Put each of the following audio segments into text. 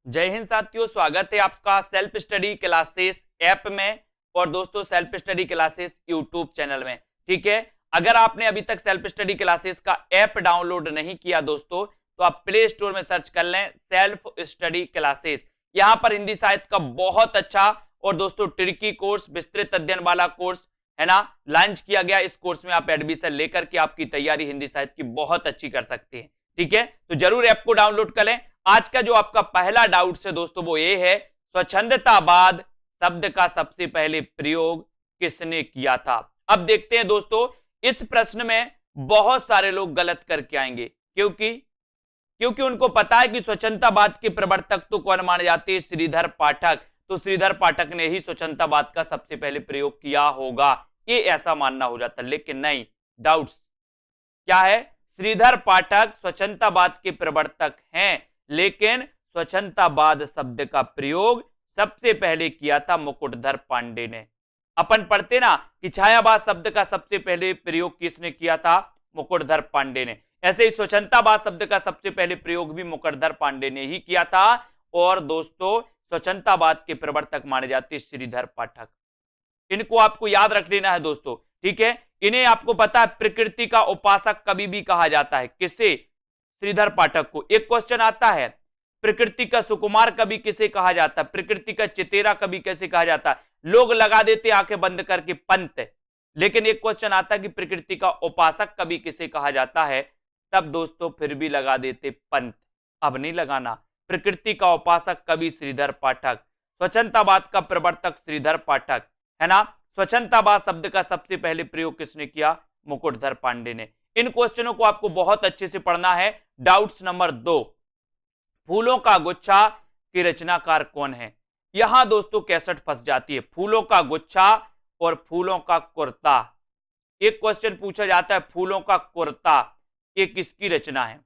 जय हिंद साथियों, स्वागत है आपका सेल्फ स्टडी क्लासेस ऐप में और दोस्तों self study classes YouTube channel में। ठीक है, अगर आपने अभी तक सेल्फ स्टडी क्लासेस का ऐप डाउनलोड नहीं किया दोस्तों, तो आप प्ले स्टोर में सर्च कर लें सेल्फ स्टडी क्लासेस। यहां पर हिंदी साहित्य का बहुत अच्छा और दोस्तों ट्रिकी कोर्स, विस्तृत अध्ययन वाला कोर्स है ना, लॉन्च किया गया। इस कोर्स में आप एडमिशन लेकर के आपकी तैयारी हिंदी साहित्य की बहुत अच्छी कर सकते हैं। ठीक है, तो जरूर ऐप को डाउनलोड कर लें। आज का जो आपका पहला डाउट है दोस्तों वो ये है, स्वच्छंदतावाद शब्द का सबसे पहले प्रयोग किसने किया था। अब देखते हैं दोस्तों, इस प्रश्न में बहुत सारे लोग गलत करके आएंगे, क्योंकि क्योंकि उनको पता है कि स्वच्छंदतावाद के प्रवर्तक तो कौन माने जाते हैं, श्रीधर पाठक। तो श्रीधर पाठक ने ही स्वच्छंदतावाद का सबसे पहले प्रयोग किया होगा, ये ऐसा मानना हो जाता। लेकिन नहीं, डाउट्स क्या है, श्रीधर पाठक स्वच्छंदतावाद के प्रवर्तक हैं, लेकिन स्वच्छंदतावाद शब्द का प्रयोग सबसे पहले किया था मुकुटधर पांडे ने। अपन पढ़ते ना कि छायावाद शब्द का सबसे पहले प्रयोग किसने किया था, मुकुटधर पांडे ने। ऐसे ही स्वच्छंदतावाद शब्द का सबसे पहले प्रयोग भी मुकुटधर पांडे ने ही किया था। और दोस्तों स्वच्छंदतावाद के प्रवर्तक माने जाते श्रीधर पाठक। इनको आपको याद रख लेना है दोस्तों। ठीक है, इन्हें आपको पता है प्रकृति का उपासक कभी भी कहा जाता है, किसे, श्रीधर पाठक को। एक क्वेश्चन आता है, प्रकृति का सुकुमार कवि किसे कहा जाता है, प्रकृति का चितेरा कवि कैसे कहा जाता है। लोग लगा देते आंखें बंद करके पंत। लेकिन एक क्वेश्चन आता है कि प्रकृति का उपासक कवि किसे कहा जाता है, तब दोस्तों फिर भी लगा देते पंत। अब नहीं लगाना, प्रकृति का उपासक कवि श्रीधर पाठक, स्वच्छंदतावाद का प्रवर्तक श्रीधर पाठक, है ना। स्वच्छंदतावाद शब्द का सबसे पहले प्रयोग किसने किया, मुकुटधर पांडे ने। इन क्वेश्चनों को आपको बहुत अच्छे से पढ़ना है। डाउट्स नंबर 2, फूलों का गुच्छा की रचनाकार कौन है। यहां दोस्तों कैसेट फंस जाती है, फूलों का गुच्छा और फूलों का कुर्ता। एक क्वेश्चन पूछा जाता है फूलों का कुर्ता ये किसकी रचना है,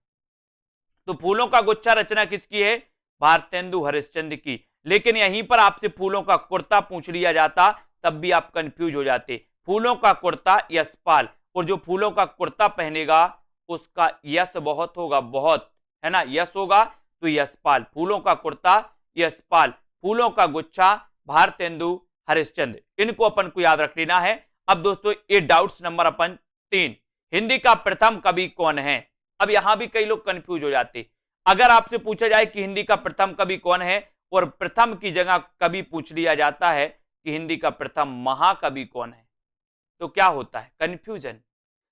तो फूलों का गुच्छा रचना किसकी है, भारतेंदु हरिश्चंद्र की। लेकिन यहीं पर आपसे फूलों का कुर्ता पूछ लिया जाता तब भी आप कंफ्यूज हो जाते। फूलों का कुर्ता यशपाल, और जो फूलों का कुर्ता पहनेगा उसका यश बहुत होगा, बहुत, है ना, यश होगा, तो यशपाल। फूलों का कुर्ता यशपाल, फूलों का गुच्छा भारतेंदु हरिश्चंद्र। इनको अपन को याद रख लेना है। अब दोस्तों ये डाउट्स नंबर अपन 3, हिंदी का प्रथम कवि कौन है। अब यहां भी कई लोग कंफ्यूज हो जाते। अगर आपसे पूछा जाए कि हिंदी का प्रथम कवि कौन है और प्रथम की जगह कवि पूछ लिया जाता है कि हिंदी का प्रथम महाकवि कौन है, तो क्या होता है, कंफ्यूजन।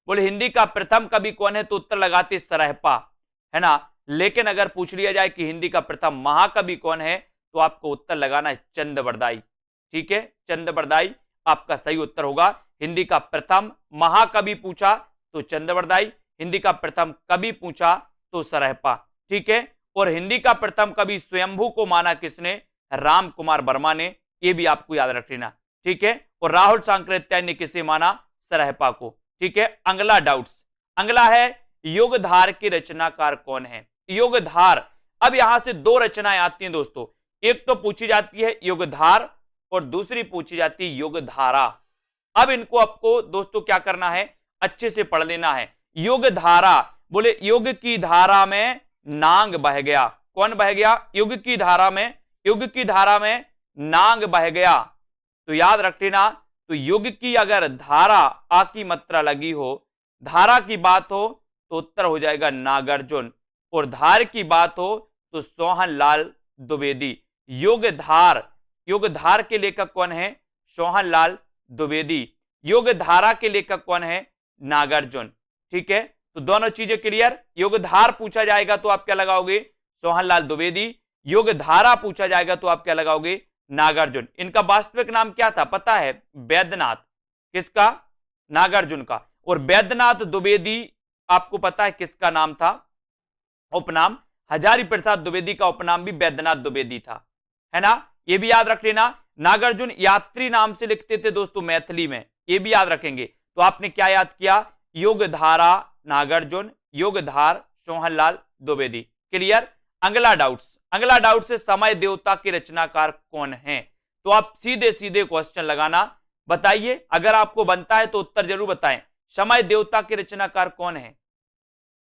बोले हिंदी का प्रथम कवि कौन है तो उत्तर लगाते सरहपा, है ना। लेकिन अगर पूछ लिया जाए कि हिंदी का प्रथम महाकवि कौन है तो आपको उत्तर लगाना है चंद्रबरदाई। ठीक है, चंद्रबरदाई आपका सही उत्तर होगा। हिंदी का प्रथम महाकवि पूछा तो चंद्रबरदाई, हिंदी का प्रथम कवि पूछा तो सरहपा। ठीक है, और हिंदी का प्रथम कवि स्वयंभू को माना किसने, राम कुमार वर्मा ने, यह भी आपको याद रख लेना। ठीक है, और राहुल सांकृत्याय ने किसे माना, सरहपा को। ठीक है, अगला डाउट्स, अगला है युगधार की रचनाकार कौन है। युगधार, अब यहां से 2 रचनाएं आती हैं दोस्तों, एक तो पूछी जाती है युगधार और दूसरी पूछी जाती है युगधारा। अब इनको आपको दोस्तों क्या करना है, अच्छे से पढ़ लेना है। युगधारा, बोले युग की धारा में नांग बह गया, कौन बह गया, युग की धारा में, युग की धारा में नांग बह गया। तो याद रख लेना, तो युग की अगर धारा आ की मात्रा लगी हो, धारा की बात हो तो उत्तर हो जाएगा नागार्जुन, और धार की बात हो तो सोहनलाल द्विवेदी। युगधार, युगधार के लेखक कौन है, सोहनलाल द्विवेदी। युगधारा के लेखक कौन है, नागार्जुन। ठीक है, तो दोनों चीजें क्लियर। युगधार पूछा जाएगा तो आप क्या लगाओगे, सोहनलाल द्विवेदी। युगधारा पूछा जाएगा तो आप क्या लगाओगे, नागार्जुन। इनका वास्तविक नाम क्या था पता है, वैद्यनाथ। किसका, नागार्जुन का। और वैद्यनाथ द्विवेदी आपको पता है किसका नाम था, उपनाम, हजारी प्रसाद द्विवेदी का उपनाम भी वैद्यनाथ द्विवेदी था, है ना। ये भी याद रख लेना। नागार्जुन यात्री नाम से लिखते थे दोस्तों मैथिली में, ये भी याद रखेंगे। तो आपने क्या याद किया, युगधारा नागार्जुन, युगधार सोहनलाल द्विवेदी। क्लियर। अगला डाउट्स, अगला डाउट से समय देवता के रचनाकार कौन है। तो आप सीधे सीधे क्वेश्चन लगाना, बताइए, अगर आपको बनता है तो उत्तर जरूर बताएं, समय देवता के रचनाकार कौन है।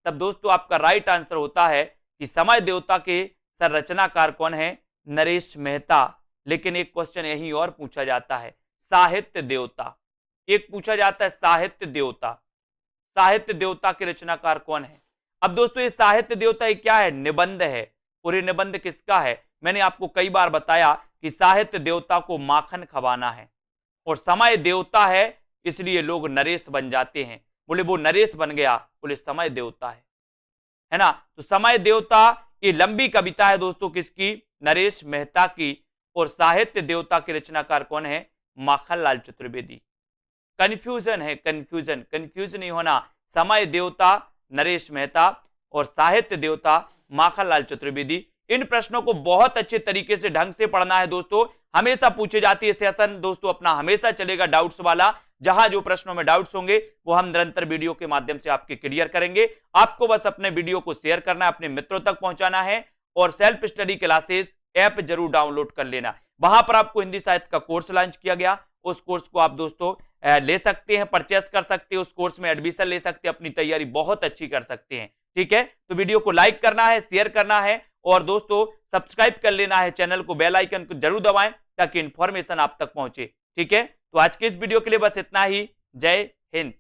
तब दोस्तों आपका राइट आंसर होता है कि समय देवता के संरचनाकार कौन है? नरेश मेहता। लेकिन एक क्वेश्चन यही और पूछा जाता है, साहित्य देवता, एक पूछा जाता है साहित्य देवता, साहित्य देवता के रचनाकार कौन है? अब दोस्तों ये साहित्य देवता ये क्या है? निबंध है। और ये निबंध किसका है? मैंने आपको कई बार बताया कि साहित्य देवता को माखन खवाना है, और समय देवता है इसलिए लोग नरेश बन जाते हैं। बोले वो नरेश बन गया, बोले समय देवता है ना। तो समय देवता ये लंबी कविता है दोस्तों, किसकी? नरेश मेहता की। और साहित्य देवता के रचनाकार कौन है? माखनलाल चतुर्वेदी। कंफ्यूजन है, कंफ्यूजन, कंफ्यूज नहीं होना। समय देवता नरेश मेहता और साहित्य देवता माखनलाल चतुर्वेदी। इन प्रश्नों को बहुत अच्छे तरीके से ढंग से पढ़ना है दोस्तों। हमेशा पूछे जाती है सेशन दोस्तों अपना हमेशा चलेगा डाउट्स वाला। जहां जो प्रश्नों में डाउट्स होंगे वो हम निरंतर वीडियो के माध्यम से आपके क्लियर करेंगे। आपको बस अपने वीडियो को शेयर करना है, अपने मित्रों तक पहुंचाना है, और सेल्फ स्टडी क्लासेस ऐप जरूर डाउनलोड कर लेना। वहां पर आपको हिंदी साहित्य का कोर्स लॉन्च किया गया, उस कोर्स को आप दोस्तों ले सकते हैं, परचेस कर सकते हैं, उस कोर्स में एडमिशन ले सकते हैं, अपनी तैयारी बहुत अच्छी कर सकते हैं। ठीक है, तो वीडियो को लाइक करना है, शेयर करना है, और दोस्तों सब्सक्राइब कर लेना है चैनल को, बेल आइकन को जरूर दबाएं ताकि इंफॉर्मेशन आप तक पहुंचे। ठीक है, तो आज के इस वीडियो के लिए बस इतना ही। जय हिंद।